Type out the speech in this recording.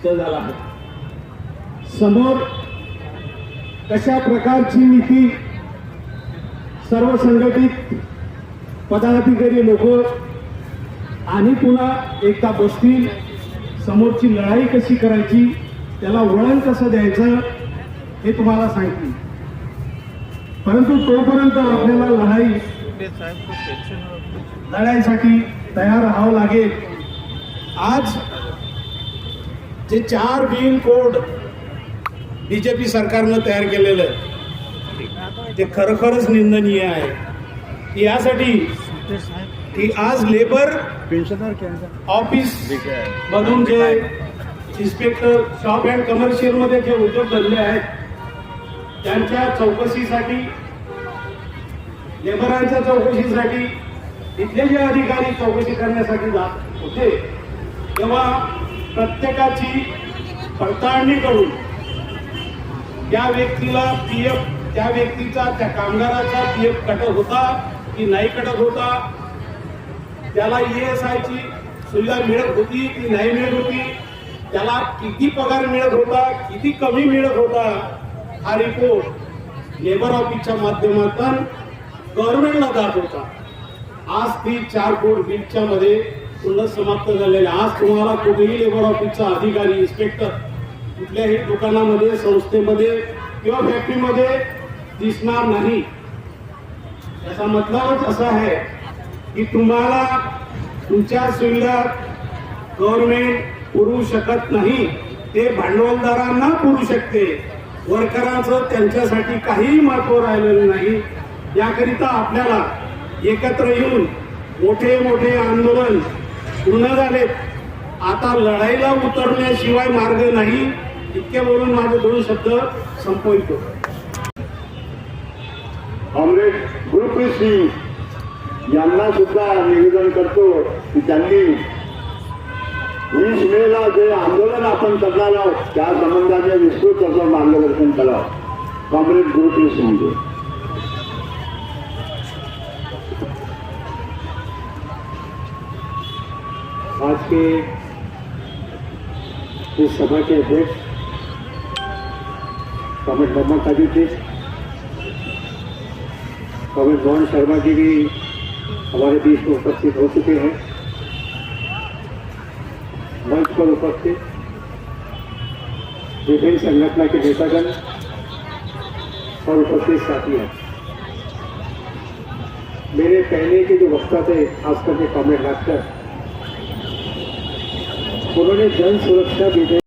सिद्ध झाला आहे। समोर कशा प्रकारची नीती सर्व संघटित पदाधिकारी लोक आणि पुन्हा एकदा बसतील, समोरची लढाई कशी करायची, त्याला वळण कसं द्यायचं हे तुम्हाला सांगतील। परंतु तोपर्यंत आपल्याला लढाईसाठी तयार राहावं लागेल। आज जे 4 बिल कोड बीजेपी सरकारनं तयार केलेलं ते खरोखरच निंदनीय आहे। यासाठी की आज लेबर ऑफिस मधून जे इन्स्पेक्टर शॉप अँड कमर्शियल मध्ये जे उद्योगधंदे आहेत त्यांच्या चौकशीसाठी, लेबरांच्या चौकशीसाठी इथले जे अधिकारी चौकशी करण्यासाठी जात होते तेव्हा प्रत्येकाची पडताळणी करून त्या व्यक्तीला पीएफ, त्या व्यक्तीचा, त्या कामगाराचा पीएफ कटत होता की नाही कटत होता, त्याला ईएसआयची सुविधा मिळत होती की नाही मिळत होती, त्याला किती पगार मिळत होता, किती कमी मिळत होता, हा रिपोर्ट लेबर ऑफिसच्या माध्यमातून गव्हर्नमेंटला जात होता। आज ती 4 कोड बिलच्या मध्ये पूर्ण समाप्त झालेले। आज तुम्हाला कुठेही लेबर ऑफिसचा अधिकारी, इन्स्पेक्टर कुठल्याही दुकानामध्ये, संस्थेमध्ये किंवा फॅक्टरीमध्ये दिसणार नाही। याचा मतलबच असा आहे की तुम्हाला तुमच्या सुविधा गव्हर्नमेंट पुरवू शकत नाही, ते भांडवलदारांना पुरवू शकते। वर्करांचं त्यांच्यासाठी काहीही महत्व राहिलेलं नाही। याकरिता आपल्याला एकत्र येऊन मोठे मोठे आंदोलन पूर्ण झालेत, आता लढाईला उतरण्याशिवाय मार्ग नाही। इतके बोलून माझे 2 शब्द संपवितो। कॉम्रेड गुरप्रीत सिंग यांना सुद्धा निवेदन करतो की त्यांनी 20 मेला जे आंदोलन आपण करणार आहोत त्या संबंधाने विस्तृत असं मार्गदर्शन करावं। कॉम्रेड गुरप्रीत सिंग आज के इस सभा के अध्यक्ष कॉम्रेड मोहम्मद ताजुद्दीन, कॉम्रेड मोहन शर्मा जी भी हमारे बीच में उपस्थित हो चुके हैं। मंच पर उपस्थित विभिन्न संगठन के नेतागण और उपस्थित साथी हैं। मेरे पहले के जो वक्ता थे, खासकर के कॉम्रेड डॉक्टर, उन्होंने जन सुरक्षा विधेयक